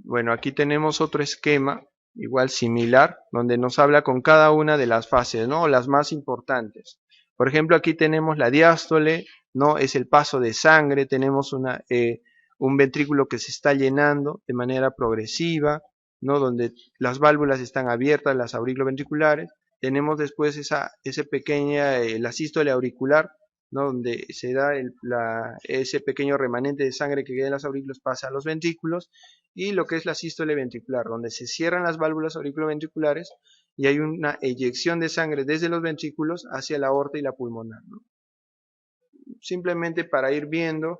Bueno, aquí tenemos otro esquema, igual similar, donde nos habla con cada una de las fases, ¿no? Las más importantes. Por ejemplo, aquí tenemos la diástole, ¿no? Es el paso de sangre, tenemos un ventrículo que se está llenando de manera progresiva, ¿no? Donde las válvulas están abiertas, las auriculoventriculares. Tenemos después esa pequeña, la sístole auricular, ¿no? Donde se da ese pequeño remanente de sangre que queda en las aurículas, pasa a los ventrículos, y lo que es la sístole ventricular, donde se cierran las válvulas auriculoventriculares y hay una eyección de sangre desde los ventrículos hacia la aorta y la pulmonar, ¿no? Simplemente para ir viendo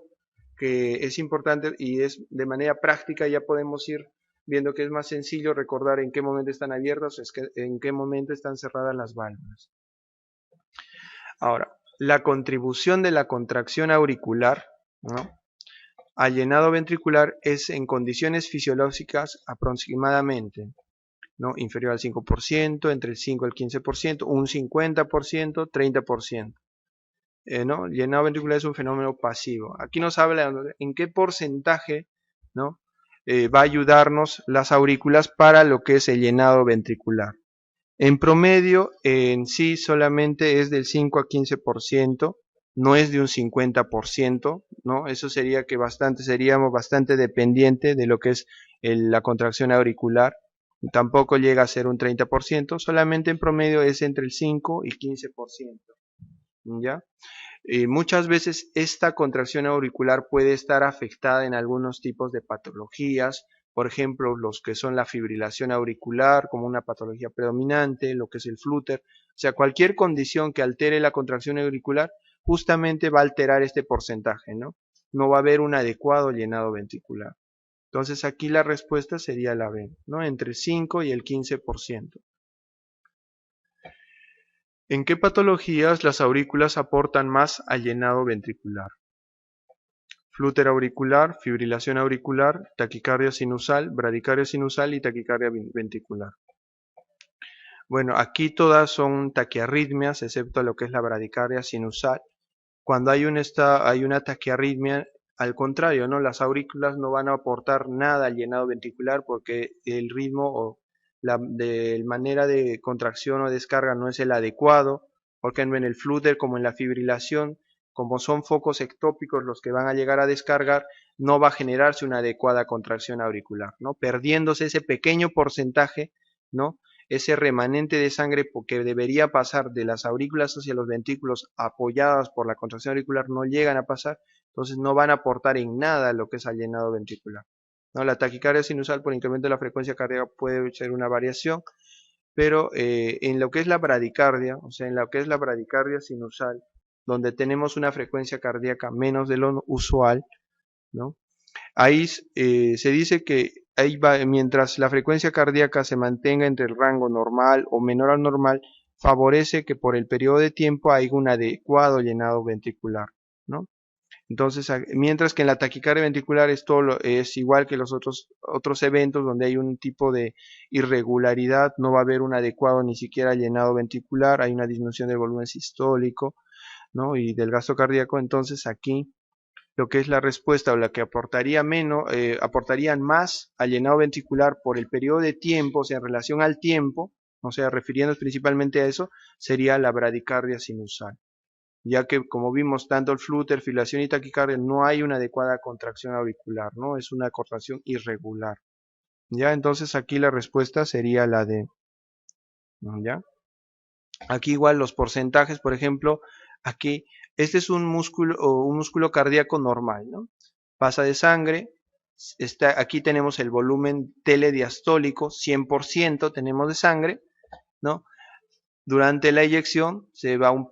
que es importante y es de manera práctica, ya podemos ir viendo que es más sencillo recordar en qué momento están abiertas, en qué momento están cerradas las válvulas. Ahora, la contribución de la contracción auricular, ¿no?, al llenado ventricular es en condiciones fisiológicas aproximadamente, ¿no?, inferior al 5%, entre el 5 y el 15%, un 50%, 30%. ¿No? El llenado ventricular es un fenómeno pasivo. Aquí nos habla en qué porcentaje, ¿no?, va a ayudarnos las aurículas para lo que es el llenado ventricular. En promedio, en sí solamente es del 5 a 15%, no es de un 50%, ¿no? Eso sería que seríamos bastante dependientes de lo que es la contracción auricular. Tampoco llega a ser un 30%, solamente en promedio es entre el 5 y 15%, ¿ya? Muchas veces esta contracción auricular puede estar afectada en algunos tipos de patologías, por ejemplo, los que son la fibrilación auricular como una patología predominante, lo que es el flúter, o sea, cualquier condición que altere la contracción auricular justamente va a alterar este porcentaje, ¿no? No va a haber un adecuado llenado ventricular. Entonces aquí la respuesta sería la B, ¿no? Entre el 5 y el 15%. ¿En qué patologías las aurículas aportan más al llenado ventricular? Flúter auricular, fibrilación auricular, taquicardia sinusal, bradicardia sinusal y taquicardia ventricular. Bueno, aquí todas son taquiarritmias, excepto lo que es la bradicardia sinusal. Cuando hay una taquiarritmia, al contrario, ¿no?, las aurículas no van a aportar nada al llenado ventricular porque el ritmo o la manera de contracción o descarga no es el adecuado, porque en el flúter como en la fibrilación, como son focos ectópicos los que van a llegar a descargar, no va a generarse una adecuada contracción auricular, ¿no?, perdiéndose ese pequeño porcentaje, ¿no?, ese remanente de sangre que debería pasar de las aurículas hacia los ventrículos apoyadas por la contracción auricular no llegan a pasar, entonces no van a aportar en nada lo que es al llenado ventricular, ¿no? La taquicardia sinusal por incremento de la frecuencia cardíaca puede ser una variación, pero en lo que es la bradicardia, o sea, en lo que es la bradicardia sinusal, donde tenemos una frecuencia cardíaca menos de lo usual, ¿no?, ahí se dice que ahí va, mientras la frecuencia cardíaca se mantenga entre el rango normal o menor al normal, favorece que por el periodo de tiempo haya un adecuado llenado ventricular, ¿no? Entonces, mientras que en la taquicardia ventricular es igual que los otros eventos donde hay un tipo de irregularidad, no va a haber un adecuado ni siquiera llenado ventricular, hay una disminución del volumen sistólico, ¿no?, y del gasto cardíaco. Entonces aquí lo que es la respuesta o la que aportarían más al llenado ventricular por el periodo de tiempo, o sea, en relación al tiempo, o sea, refiriéndonos principalmente a eso, sería la bradicardia sinusal, ya que como vimos tanto el flúter, fibrilación y taquicardia no hay una adecuada contracción auricular, ¿no?, es una contracción irregular, ¿ya? Entonces aquí la respuesta sería la D, ¿ya? Aquí igual los porcentajes, por ejemplo, aquí este es un músculo cardíaco normal, ¿no? Pasa de sangre, aquí tenemos el volumen telediastólico, 100% tenemos de sangre, ¿no? Durante la eyección se va un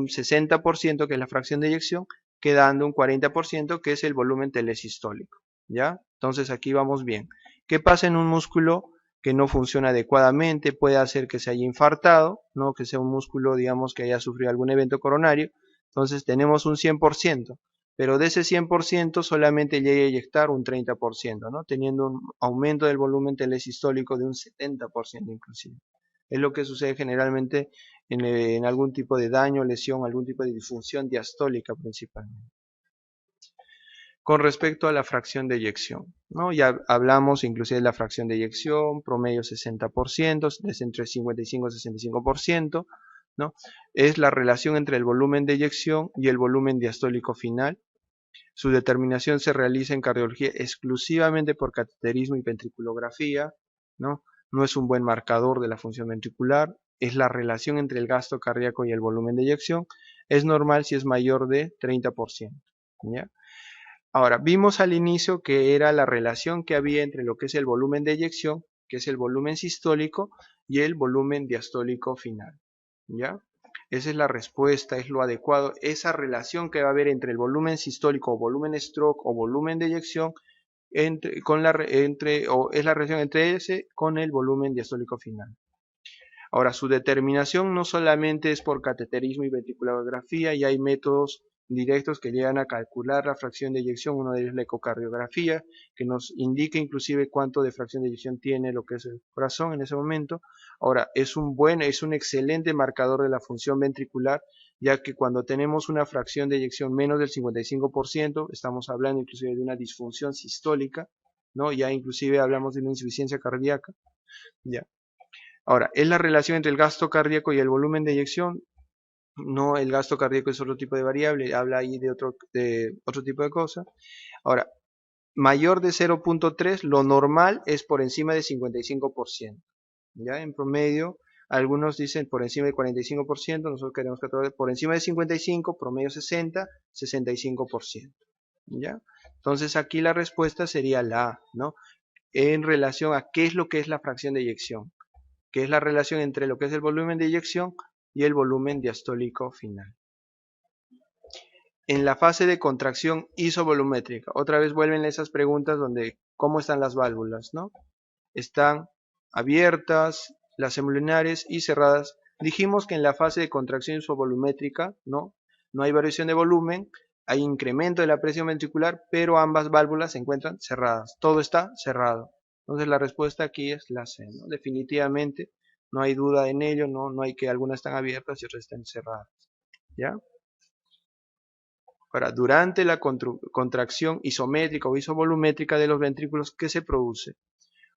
60%, que es la fracción de eyección, quedando un 40%, que es el volumen telesistólico, ¿ya? Entonces aquí vamos bien. ¿Qué pasa en un músculo que no funciona adecuadamente? Puede hacer que se haya infartado, ¿no?, que sea un músculo, digamos, que haya sufrido algún evento coronario. Entonces tenemos un 100%, pero de ese 100% solamente llega a eyectar un 30%, ¿no?, teniendo un aumento del volumen telesistólico de un 70% inclusive. Es lo que sucede generalmente en algún tipo de daño, lesión, algún tipo de disfunción diastólica principalmente. con respecto a la fracción de eyección, ¿no? Ya hablamos inclusive de la fracción de eyección, promedio 60%, es entre 55 y 65%, ¿no? Es la relación entre el volumen de eyección y el volumen diastólico final. Su determinación se realiza en cardiología exclusivamente por cateterismo y ventriculografía, ¿no? No es un buen marcador de la función ventricular, es la relación entre el gasto cardíaco y el volumen de eyección, es normal si es mayor de 30%, ¿ya? Ahora, vimos al inicio que era la relación que había entre lo que es el volumen de eyección, que es el volumen sistólico, y el volumen diastólico final, ¿ya? Esa es la respuesta, es lo adecuado, esa relación que va a haber entre el volumen sistólico o volumen stroke o volumen de eyección, es la relación entre ese con el volumen diastólico final. Ahora, su determinación no solamente es por cateterismo y ventriculografía, y hay métodos directos que llegan a calcular la fracción de eyección. Uno de ellos es la ecocardiografía, que nos indica inclusive cuánto de fracción de eyección tiene lo que es el corazón en ese momento. Ahora, es un excelente marcador de la función ventricular, ya que cuando tenemos una fracción de eyección menos del 55%, estamos hablando inclusive de una disfunción sistólica, ¿no? Ya inclusive hablamos de una insuficiencia cardíaca, ¿ya? Ahora, ¿es la relación entre el gasto cardíaco y el volumen de eyección? No, el gasto cardíaco es otro tipo de variable, habla ahí de otro tipo de cosa. Ahora, mayor de 0.3, lo normal es por encima de 55%. ¿Ya? En promedio, algunos dicen por encima del 45%, nosotros queremos que por encima de 55, promedio 60, 65%. ¿Ya? Entonces aquí la respuesta sería la A, ¿no? En relación a qué es lo que es la fracción de eyección, que es la relación entre lo que es el volumen de eyección y el volumen diastólico final. En la fase de contracción isovolumétrica, otra vez vuelven esas preguntas donde cómo están las válvulas, ¿no? Están abiertas, las semolunares y cerradas. Dijimos que en la fase de contracción isovolumétrica, ¿no? No hay variación de volumen, hay incremento de la presión ventricular, pero ambas válvulas se encuentran cerradas. Todo está cerrado. Entonces la respuesta aquí es la C, ¿no? Definitivamente no hay duda en ello, no hay que algunas están abiertas y otras están cerradas, ¿ya? Ahora, durante la contracción isométrica o isovolumétrica de los ventrículos, ¿qué se produce?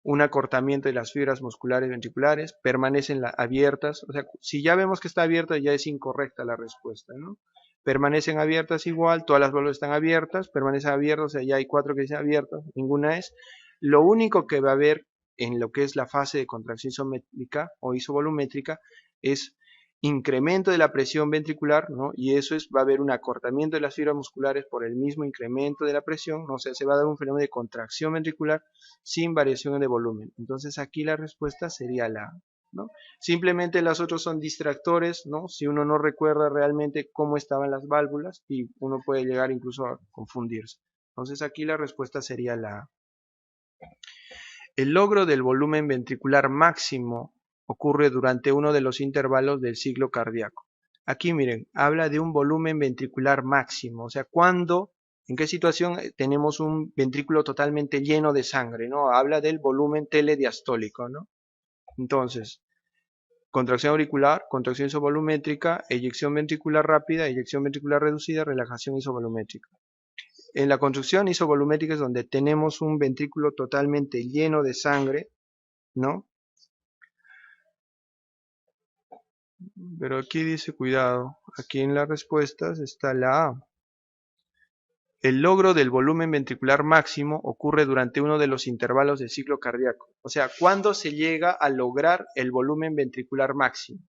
Un acortamiento de las fibras musculares ventriculares, permanecen abiertas, o sea, si ya vemos que está abierta ya es incorrecta la respuesta, ¿no? Permanecen abiertas igual, todas las válvulas están abiertas, permanecen abiertas, o sea, ya hay 4 que dicen abiertas, ninguna es. Lo único que va a haber en lo que es la fase de contracción isométrica o isovolumétrica es incremento de la presión ventricular, ¿no? Y eso va a haber un acortamiento de las fibras musculares por el mismo incremento de la presión, ¿no? O sea, se va a dar un fenómeno de contracción ventricular sin variación de volumen. Entonces aquí la respuesta sería la A, ¿no? Simplemente las otras son distractores, ¿no? Si uno no recuerda realmente cómo estaban las válvulas, y uno puede llegar incluso a confundirse. Entonces aquí la respuesta sería la A. El logro del volumen ventricular máximo ocurre durante uno de los intervalos del ciclo cardíaco. Aquí miren, habla de un volumen ventricular máximo, o sea, en qué situación tenemos un ventrículo totalmente lleno de sangre, ¿no? Habla del volumen telediastólico, ¿no? Entonces, contracción auricular, contracción isovolumétrica, eyección ventricular rápida, eyección ventricular reducida, relajación isovolumétrica. En la contracción isovolumétrica es donde tenemos un ventrículo totalmente lleno de sangre, ¿no? Pero aquí dice, cuidado, aquí en las respuestas está la A. El logro del volumen ventricular máximo ocurre durante uno de los intervalos del ciclo cardíaco. O sea, ¿cuándo se llega a lograr el volumen ventricular máximo?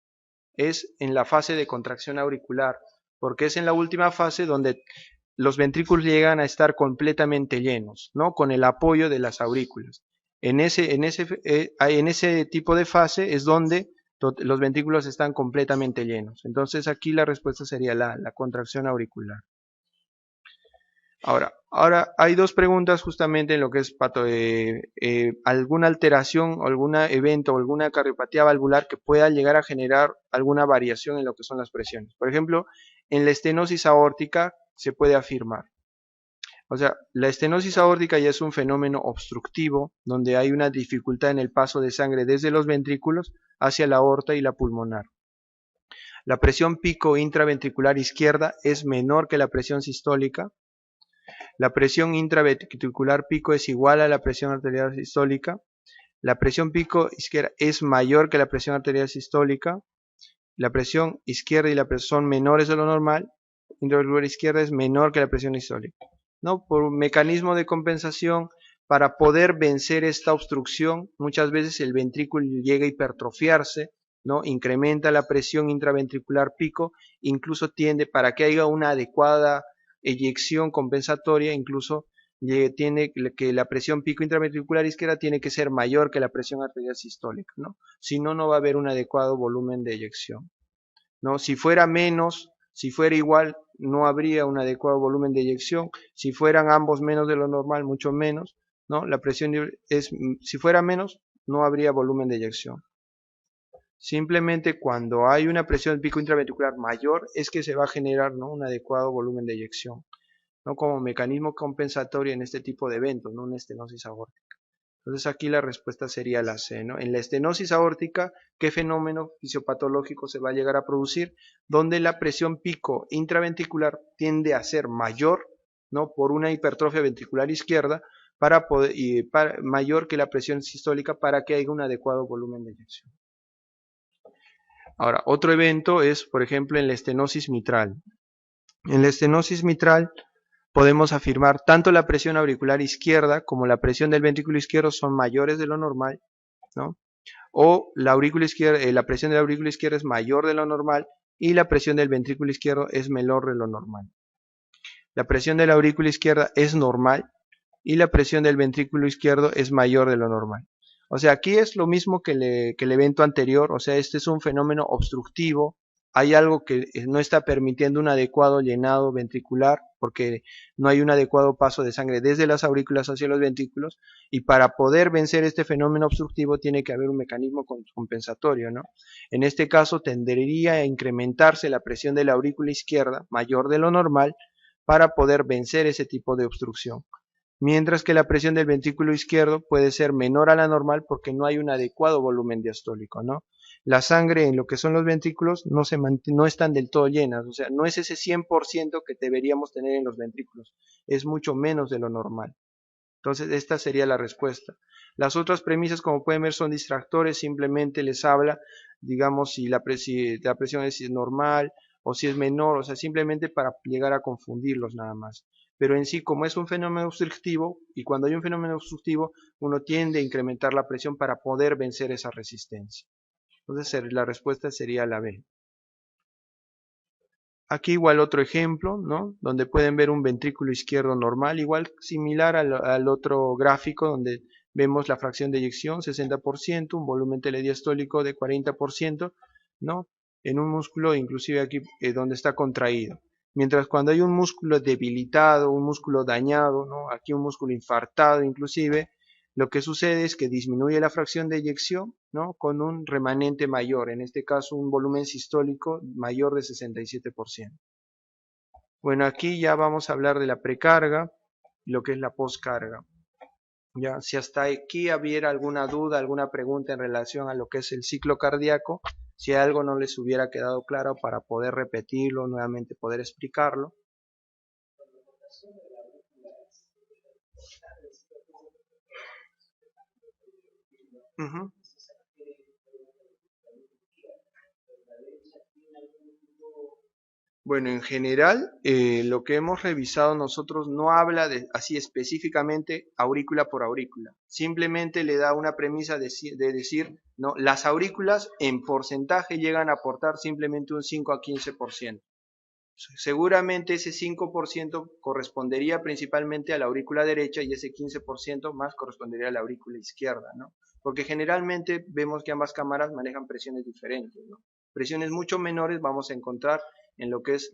Es en la fase de contracción auricular, porque es en la última fase donde los ventrículos llegan a estar completamente llenos, ¿no? Con el apoyo de las aurículas. En ese tipo de fase es donde los ventrículos están completamente llenos. Entonces aquí la respuesta sería la contracción auricular. Ahora hay dos preguntas justamente en lo que es alguna alteración, algún evento o alguna cardiopatía valvular que pueda llegar a generar alguna variación en lo que son las presiones. Por ejemplo, en la estenosis aórtica se puede afirmar. O sea, la estenosis aórtica ya es un fenómeno obstructivo donde hay una dificultad en el paso de sangre desde los ventrículos hacia la aorta y la pulmonar. La presión pico intraventricular izquierda es menor que la presión sistólica. La presión intraventricular pico es igual a la presión arterial sistólica. La presión pico izquierda es mayor que la presión arterial sistólica. La presión izquierda y la presión son menores de lo normal. Intraventricular izquierda es menor que la presión sistólica, ¿no? Por un mecanismo de compensación, para poder vencer esta obstrucción, muchas veces el ventrículo llega a hipertrofiarse, ¿no? Incrementa la presión intraventricular pico, incluso tiende, para que haya una adecuada eyección compensatoria, incluso tiene que la presión pico intraventricular izquierda tiene que ser mayor que la presión arterial sistólica, ¿no? Si no, no va a haber un adecuado volumen de eyección, ¿no? Si fuera menos, si fuera igual, no habría un adecuado volumen de eyección. Si fueran ambos menos de lo normal, mucho menos, ¿no? La presión si fuera menos, no habría volumen de eyección. Simplemente cuando hay una presión pico intraventricular mayor es que se va a generar, ¿no?, un adecuado volumen de eyección, ¿no?, como mecanismo compensatorio en este tipo de eventos, ¿no?, una estenosis aórtica. Entonces aquí la respuesta sería la C, ¿no? En la estenosis aórtica, ¿qué fenómeno fisiopatológico se va a llegar a producir? Donde la presión pico intraventricular tiende a ser mayor, ¿no?, por una hipertrofia ventricular izquierda, mayor que la presión sistólica, para que haya un adecuado volumen de eyección. Ahora, otro evento es, por ejemplo, en la estenosis mitral. En la estenosis mitral podemos afirmar tanto la presión auricular izquierda como la presión del ventrículo izquierdo son mayores de lo normal, ¿no? O la presión de la aurícula izquierda es mayor de lo normal y la presión del ventrículo izquierdo es menor de lo normal. La presión de la aurícula izquierda es normal y la presión del ventrículo izquierdo es mayor de lo normal. O sea, aquí es lo mismo que el evento anterior, o sea, este es un fenómeno obstructivo, hay algo que no está permitiendo un adecuado llenado ventricular, porque no hay un adecuado paso de sangre desde las aurículas hacia los ventrículos, y para poder vencer este fenómeno obstructivo tiene que haber un mecanismo compensatorio, ¿no? En este caso tendería a incrementarse la presión de la aurícula izquierda, mayor de lo normal, para poder vencer ese tipo de obstrucción. Mientras que la presión del ventrículo izquierdo puede ser menor a la normal porque no hay un adecuado volumen diastólico, ¿no? La sangre en lo que son los ventrículos no están del todo llenas, o sea, no es ese 100% que deberíamos tener en los ventrículos, es mucho menos de lo normal. Entonces, esta sería la respuesta. Las otras premisas, como pueden ver, son distractores, simplemente les habla, digamos, si la presión es normal o si es menor, o sea, simplemente para llegar a confundirlos nada más. Pero en sí, como es un fenómeno obstructivo, y cuando hay un fenómeno obstructivo, uno tiende a incrementar la presión para poder vencer esa resistencia. Entonces, la respuesta sería la B. Aquí igual otro ejemplo, ¿no?, donde pueden ver un ventrículo izquierdo normal, igual similar al otro gráfico donde vemos la fracción de eyección 60%, un volumen telediastólico de 40%, ¿no?, en un músculo inclusive aquí donde está contraído. Mientras cuando hay un músculo debilitado, un músculo dañado, ¿no?, aquí un músculo infartado inclusive, lo que sucede es que disminuye la fracción de eyección, ¿no?, con un remanente mayor, en este caso un volumen sistólico mayor de 67%. Bueno, aquí ya vamos a hablar de la precarga y lo que es la poscarga. Ya, si hasta aquí hubiera alguna duda, alguna pregunta en relación a lo que es el ciclo cardíaco, si algo no les hubiera quedado claro, para poder repetirlo, nuevamente poder explicarlo. Uh-huh. Bueno, en general, lo que hemos revisado nosotros no habla de así específicamente aurícula por aurícula. Simplemente le da una premisa de decir, no, las aurículas en porcentaje llegan a aportar simplemente un 5 a 15%. Seguramente ese 5% correspondería principalmente a la aurícula derecha y ese 15% más correspondería a la aurícula izquierda, ¿no? Porque generalmente vemos que ambas cámaras manejan presiones diferentes, ¿no? Presiones mucho menores vamos a encontrar en lo que es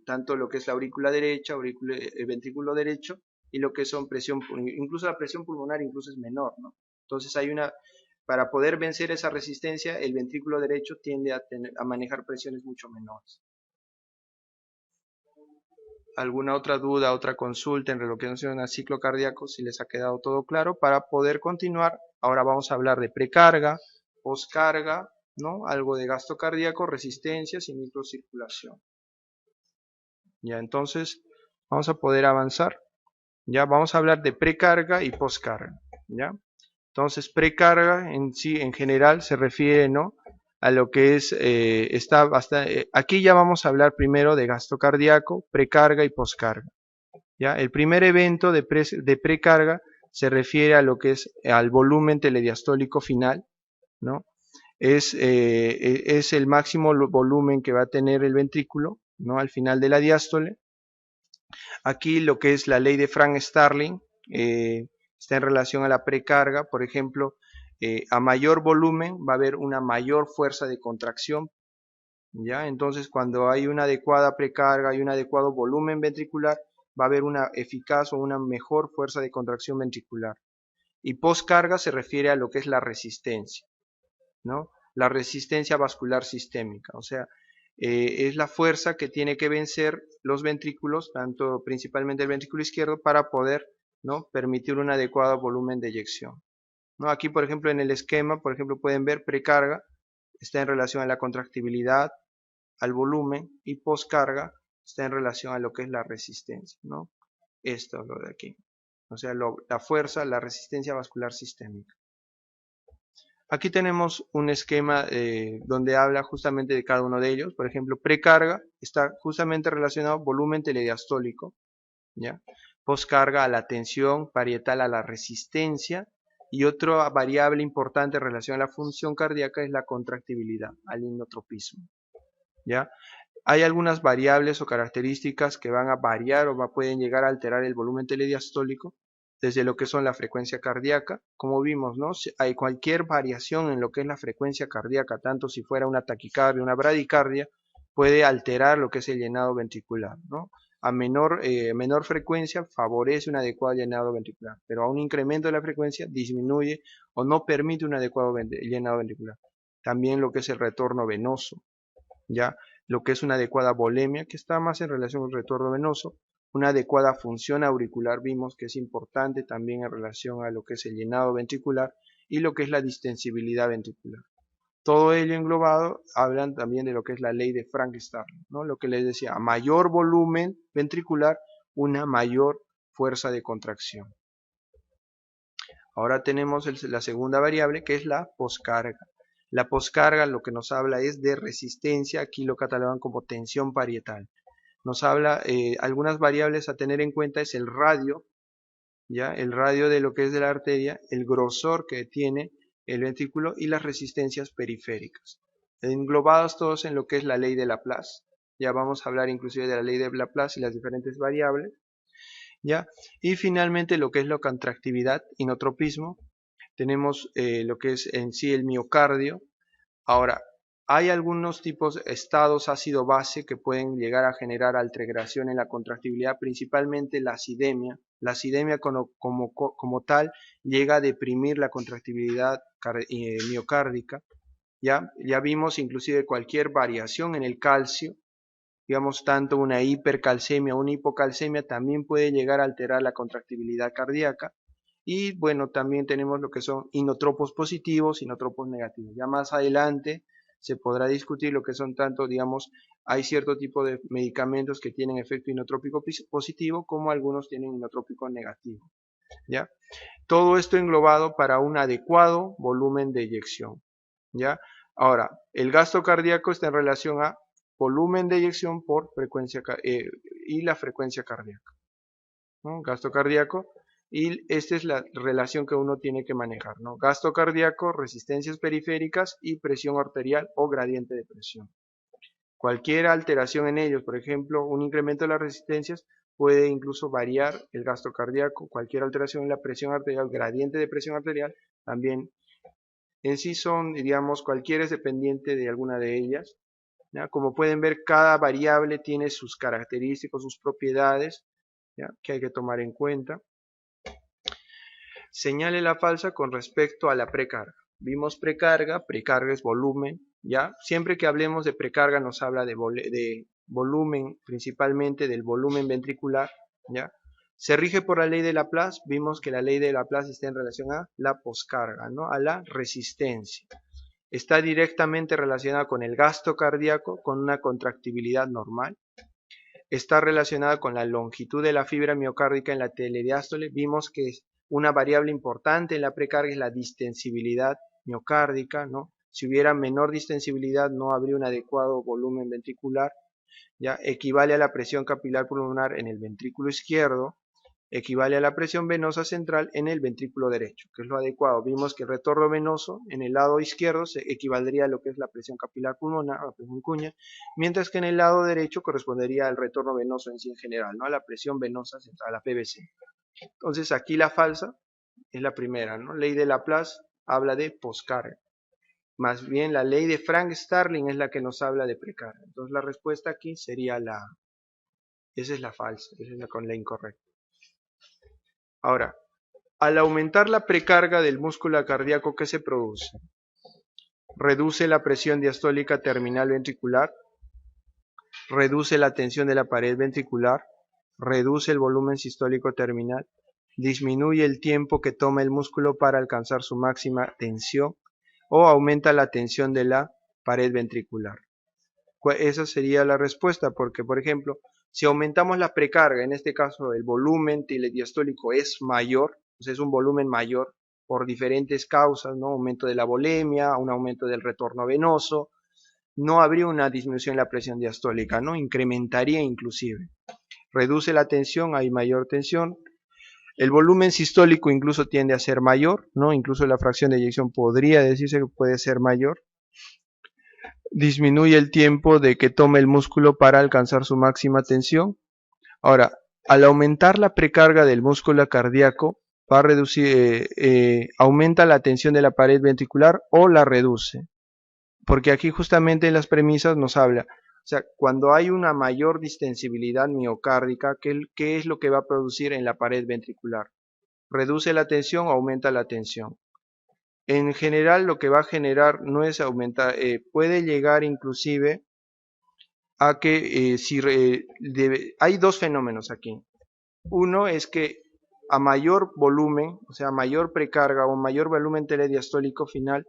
tanto lo que es la aurícula derecha, ventrículo derecho, y lo que son incluso la presión pulmonar incluso es menor, ¿no? Entonces para poder vencer esa resistencia, el ventrículo derecho tiende a manejar presiones mucho menores. ¿Alguna otra duda, otra consulta en relación al ciclo cardíaco? Si les ha quedado todo claro, para poder continuar, ahora vamos a hablar de precarga, poscarga, ¿no?, algo de gasto cardíaco, resistencias y microcirculación. Ya, entonces vamos a poder avanzar. Ya vamos a hablar de precarga y poscarga, ¿ya? Entonces, precarga en sí, en general, se refiere, ¿no?, a lo que es, aquí ya vamos a hablar primero de gasto cardíaco, precarga y poscarga, ¿ya? El primer evento de precarga se refiere a lo que es al volumen telediastólico final, ¿no? Es el máximo volumen que va a tener el ventrículo, ¿no?, al final de la diástole. Aquí lo que es la ley de Frank-Starling está en relación a la precarga. Por ejemplo, a mayor volumen va a haber una mayor fuerza de contracción, ¿ya? Entonces, cuando hay una adecuada precarga y un adecuado volumen ventricular, va a haber una eficaz o una mejor fuerza de contracción ventricular. Y poscarga se refiere a lo que es la resistencia, ¿no? La resistencia vascular sistémica, o sea, es la fuerza que tiene que vencer los ventrículos, principalmente el ventrículo izquierdo, para poder, ¿no?, permitir un adecuado volumen de eyección, ¿no? Aquí, por ejemplo, en el esquema, por ejemplo, pueden ver precarga está en relación a la contractibilidad, al volumen, y poscarga está en relación a lo que es la resistencia, ¿no? Esto es lo de aquí, o sea, la fuerza, la resistencia vascular sistémica. Aquí tenemos un esquema donde habla justamente de cada uno de ellos. Por ejemplo, precarga está justamente relacionado al volumen telediastólico, ¿ya? Poscarga a la tensión, parietal a la resistencia, y otra variable importante en relación a la función cardíaca es la contractibilidad, al inotropismo, ¿ya? Hay algunas variables o características que van a variar o pueden llegar a alterar el volumen telediastólico, desde lo que son la frecuencia cardíaca, como vimos, ¿no? Si hay cualquier variación en lo que es la frecuencia cardíaca, tanto si fuera una taquicardia, una bradicardia, puede alterar lo que es el llenado ventricular, ¿no? A menor frecuencia favorece un adecuado llenado ventricular, pero a un incremento de la frecuencia disminuye o no permite un adecuado llenado ventricular. También lo que es el retorno venoso, ¿ya? Lo que es una adecuada volemia, que está más en relación con el retorno venoso, una adecuada función auricular, vimos que es importante también en relación a lo que es el llenado ventricular, y lo que es la distensibilidad ventricular. Todo ello englobado hablan también de lo que es la ley de Frank-Starling, ¿no? Lo que les decía, a mayor volumen ventricular, una mayor fuerza de contracción. Ahora tenemos la segunda variable, que es la poscarga. La poscarga lo que nos habla es de resistencia, aquí lo catalogan como tensión parietal. Nos habla, algunas variables a tener en cuenta es el radio, ¿ya? El radio de lo que es de la arteria, el grosor que tiene el ventrículo y las resistencias periféricas. Englobados todos en lo que es la ley de Laplace. Ya vamos a hablar inclusive de la ley de Laplace y las diferentes variables, ¿ya? Y finalmente lo que es la contractividad, inotropismo. Tenemos lo que es en sí el miocardio. Ahora, hay algunos tipos de estados ácido-base que pueden llegar a generar alteración en la contractibilidad, principalmente la acidemia. La acidemia como tal llega a deprimir la contractibilidad miocárdica. Ya vimos inclusive cualquier variación en el calcio, digamos tanto una hipercalcemia o una hipocalcemia también puede llegar a alterar la contractibilidad cardíaca. Y bueno, también tenemos lo que son inotropos positivos, inotropos negativos. Ya más adelante se podrá discutir lo que son tanto, digamos, hay cierto tipo de medicamentos que tienen efecto inotrópico positivo, como algunos tienen inotrópico negativo, ¿ya? Todo esto englobado para un adecuado volumen de eyección, ¿ya? Ahora, el gasto cardíaco está en relación a volumen de eyección por frecuencia y la frecuencia cardíaca, ¿no? Gasto cardíaco, y esta es la relación que uno tiene que manejar, ¿no? Gasto cardíaco, resistencias periféricas y presión arterial o gradiente de presión. Cualquier alteración en ellos, por ejemplo, un incremento de las resistencias, puede incluso variar el gasto cardíaco. Cualquier alteración en la presión arterial, gradiente de presión arterial, también en sí son, digamos, cualquiera es dependiente de alguna de ellas, ¿ya? Como pueden ver, cada variable tiene sus características, sus propiedades, ¿ya?, que hay que tomar en cuenta. Señale la falsa con respecto a la precarga. Vimos precarga es volumen, ¿ya? Siempre que hablemos de precarga nos habla de volumen, principalmente del volumen ventricular, ¿ya? Se rige por la ley de Laplace. Vimos que la ley de Laplace está en relación a la poscarga, ¿no?, a la resistencia. Está directamente relacionada con el gasto cardíaco, con una contractibilidad normal. está relacionada con la longitud de la fibra miocárdica en la telediástole. Vimos que una variable importante en la precarga es la distensibilidad miocárdica, ¿no? Si hubiera menor distensibilidad no habría un adecuado volumen ventricular, ¿ya? Equivale a la presión capilar pulmonar en el ventrículo izquierdo, equivale a la presión venosa central en el ventrículo derecho, que es lo adecuado. Vimos que el retorno venoso en el lado izquierdo se equivaldría a lo que es la presión capilar pulmonar, la presión cuña, mientras que en el lado derecho correspondería al retorno venoso en sí en general, ¿no? A la presión venosa central, a la PVC. Entonces aquí la falsa es la primera, ¿no? Ley de Laplace habla de poscarga. Más bien la ley de Frank-Starling es la que nos habla de precarga. Entonces la respuesta aquí sería esa es la falsa, esa es la incorrecta. Ahora, al aumentar la precarga del músculo cardíaco, ¿qué se produce? Reduce la presión diastólica terminal ventricular, reduce la tensión de la pared ventricular, reduce el volumen sistólico terminal, disminuye el tiempo que toma el músculo para alcanzar su máxima tensión o aumenta la tensión de la pared ventricular. Esa sería la respuesta, porque por ejemplo, si aumentamos la precarga, en este caso el volumen telediastólico es mayor, pues es un volumen mayor por diferentes causas, ¿no? Aumento de la volemia, un aumento del retorno venoso, no habría una disminución en la presión diastólica, ¿no? Incrementaría inclusive. Reduce la tensión, hay mayor tensión. El volumen sistólico incluso tiende a ser mayor, ¿no? Incluso la fracción de eyección podría decirse que puede ser mayor. Disminuye el tiempo de que toma el músculo para alcanzar su máxima tensión. Ahora, al aumentar la precarga del músculo cardíaco, va a reducir, aumenta la tensión de la pared ventricular o la reduce. Porque aquí justamente en las premisas nos habla, o sea, cuando hay una mayor distensibilidad miocárdica, ¿qué es lo que va a producir en la pared ventricular? Reduce la tensión o aumenta la tensión. En general lo que va a generar no es aumentar, puede llegar inclusive a que hay dos fenómenos aquí. Uno es que a mayor volumen, o sea, mayor precarga o mayor volumen telediastólico final,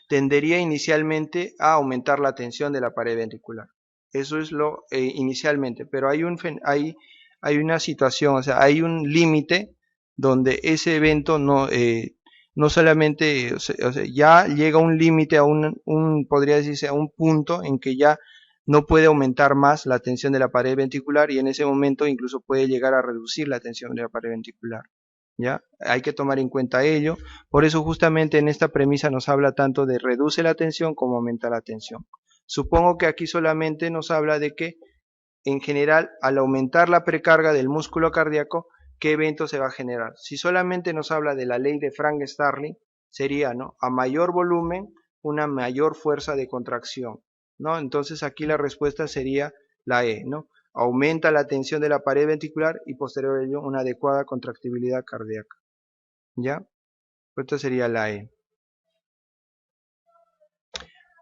tendería inicialmente a aumentar la tensión de la pared ventricular. Eso es lo inicialmente, pero hay una situación, o sea, hay un límite donde ese evento no solamente, o sea, ya llega un límite a podría decirse, a un punto en que ya no puede aumentar más la tensión de la pared ventricular y en ese momento incluso puede llegar a reducir la tensión de la pared ventricular. ¿Ya? Hay que tomar en cuenta ello. Por eso justamente en esta premisa nos habla tanto de reduce la tensión como aumenta la tensión. Supongo que aquí solamente nos habla de que en general al aumentar la precarga del músculo cardíaco, ¿qué evento se va a generar? Si solamente nos habla de la ley de Frank-Starling, sería, ¿no? A mayor volumen, una mayor fuerza de contracción, ¿no? Entonces aquí la respuesta sería la E, ¿no? Aumenta la tensión de la pared ventricular y posterior a ello una adecuada contractibilidad cardíaca. ¿Ya? Esta sería la E.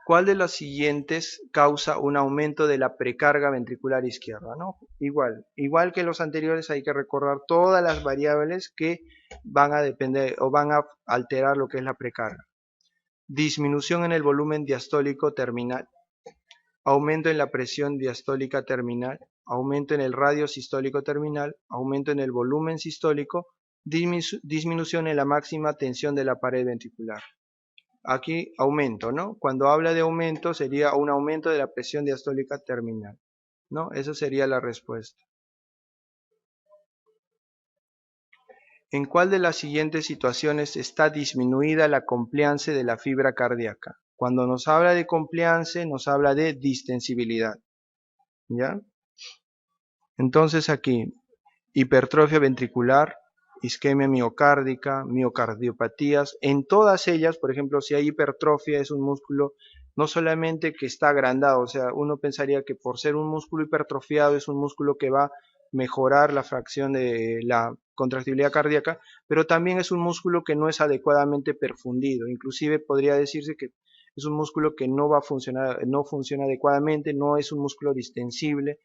¿Cuál de las siguientes causa un aumento de la precarga ventricular izquierda? ¿No? Igual que los anteriores hay que recordar todas las variables que van a depender o van a alterar lo que es la precarga. Disminución en el volumen diastólico terminal, aumento en la presión diastólica terminal, aumento en el radio sistólico terminal, aumento en el volumen sistólico, disminución en la máxima tensión de la pared ventricular. Aquí aumento, ¿no? Cuando habla de aumento sería un aumento de la presión diastólica terminal, ¿no? Esa sería la respuesta. ¿En cuál de las siguientes situaciones está disminuida la compliance de la fibra cardíaca? Cuando nos habla de compliance, nos habla de distensibilidad, ¿ya? Entonces aquí, hipertrofia ventricular, isquemia miocárdica, miocardiopatías, en todas ellas, por ejemplo, si hay hipertrofia es un músculo no solamente que está agrandado, o sea, uno pensaría que por ser un músculo hipertrofiado es un músculo que va a mejorar la fracción de la contractibilidad cardíaca, pero también es un músculo que no es adecuadamente perfundido, inclusive podría decirse que es un músculo que no va a funcionar, no funciona adecuadamente, no es un músculo distensible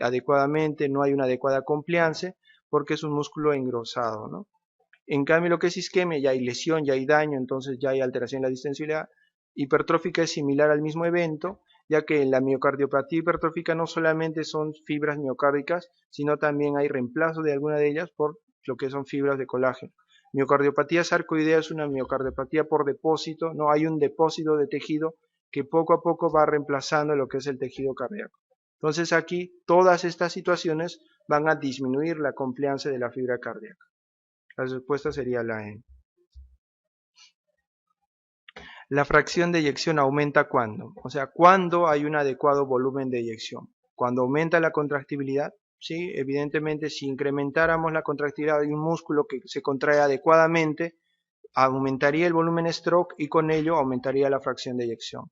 adecuadamente, no hay una adecuada compliance, porque es un músculo engrosado, ¿no? En cambio, lo que es isquemia, ya hay lesión, ya hay daño, entonces ya hay alteración en la distensibilidad. Hipertrófica es similar al mismo evento, ya que en la miocardiopatía hipertrófica no solamente son fibras miocárdicas, sino también hay reemplazo de alguna de ellas por lo que son fibras de colágeno. Miocardiopatía sarcoidea es una miocardiopatía por depósito, no hay un depósito de tejido que poco a poco va reemplazando lo que es el tejido cardíaco. Entonces aquí todas estas situaciones van a disminuir la compliance de la fibra cardíaca. La respuesta sería la E. La fracción de eyección aumenta ¿cuándo? O sea, ¿cuándo hay un adecuado volumen de eyección? Cuando aumenta la contractibilidad, sí, evidentemente si incrementáramos la contractibilidad de un músculo que se contrae adecuadamente, aumentaría el volumen stroke y con ello aumentaría la fracción de eyección.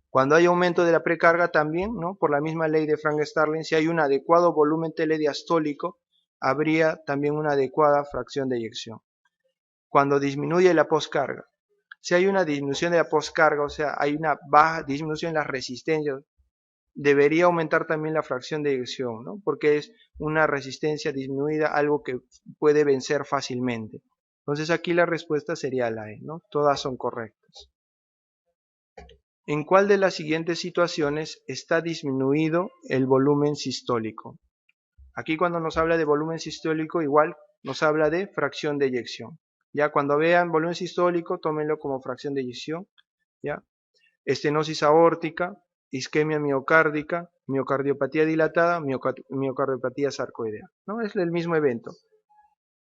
Cuando hay aumento de la precarga también, ¿no? Por la misma ley de Frank-Starling, si hay un adecuado volumen telediastólico, habría también una adecuada fracción de eyección. Cuando disminuye la poscarga, si hay una disminución de la poscarga, o sea, hay una baja disminución en las resistencias, debería aumentar también la fracción de eyección, ¿no? Porque es una resistencia disminuida, algo que puede vencer fácilmente. Entonces aquí la respuesta sería la E, ¿no? Todas son correctas. ¿En cuál de las siguientes situaciones está disminuido el volumen sistólico? Aquí cuando nos habla de volumen sistólico, igual nos habla de fracción de eyección. Ya cuando vean volumen sistólico, tómenlo como fracción de eyección. ¿Ya? Estenosis aórtica, isquemia miocárdica, miocardiopatía dilatada, miocardiopatía sarcoidea. ¿No? Es el mismo evento.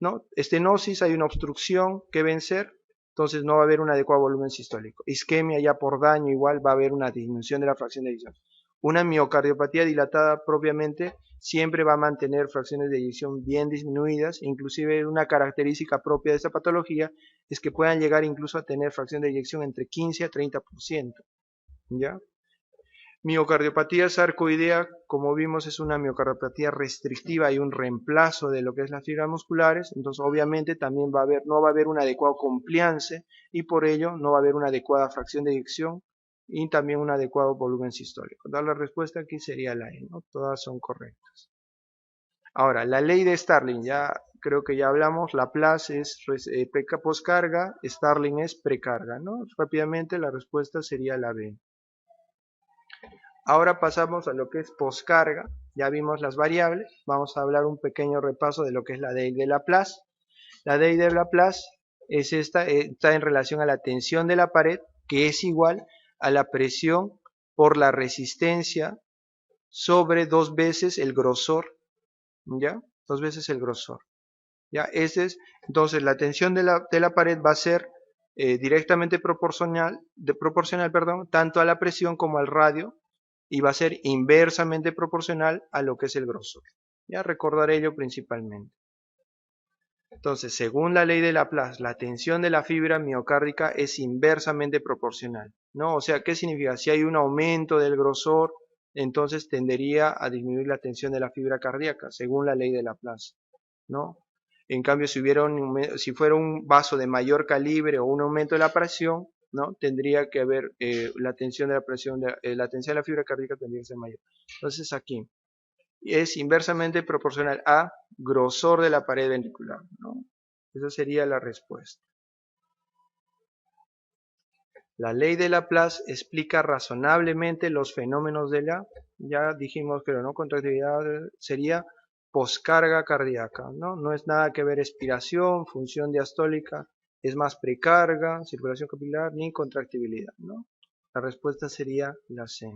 ¿No? Estenosis, hay una obstrucción que vencer, entonces no va a haber un adecuado volumen sistólico. Isquemia ya por daño igual va a haber una disminución de la fracción de eyección. Una miocardiopatía dilatada propiamente siempre va a mantener fracciones de eyección bien disminuidas, inclusive una característica propia de esta patología es que puedan llegar incluso a tener fracción de eyección entre 15 a 30%. ¿Ya? Miocardiopatía sarcoidea, como vimos, es una miocardiopatía restrictiva y un reemplazo de lo que es las fibras musculares, entonces obviamente también no va a haber un adecuado compliance y por ello no va a haber una adecuada fracción de eyección y también un adecuado volumen sistólico. La respuesta aquí sería la E, ¿no? Todas son correctas. Ahora, la ley de Starling, ya creo que ya hablamos, Laplace es poscarga, Starling es precarga, ¿no? Rápidamente la respuesta sería la B. Ahora pasamos a lo que es poscarga, ya vimos las variables, vamos a hablar un pequeño repaso de lo que es la ley de Laplace. La ley de Laplace es está en relación a la tensión de la pared, que es igual a la presión por la resistencia sobre 2 veces el grosor, ¿ya? 2 veces el grosor, ¿ya? Entonces la tensión de la pared va a ser directamente proporcional, tanto a la presión como al radio, y va a ser inversamente proporcional a lo que es el grosor. Ya recordar ello principalmente. Entonces, según la ley de Laplace, la tensión de la fibra miocárdica es inversamente proporcional, ¿no? O sea, ¿qué significa? Si hay un aumento del grosor, entonces tendería a disminuir la tensión de la fibra cardíaca, según la ley de Laplace, ¿no? En cambio, si fuera un vaso de mayor calibre o un aumento de la presión, ¿no? Tendría que haber la tensión de la presión, la tensión de la fibra cardíaca tendría que ser mayor. Entonces aquí es inversamente proporcional a grosor de la pared ventricular, ¿no? Esa sería la respuesta. La ley de Laplace explica razonablemente los fenómenos de ya dijimos que la no contractibilidad sería poscarga cardíaca, ¿no? No es nada que ver expiración, función diastólica, es más precarga, circulación capilar, ni contractibilidad, ¿no? La respuesta sería la C.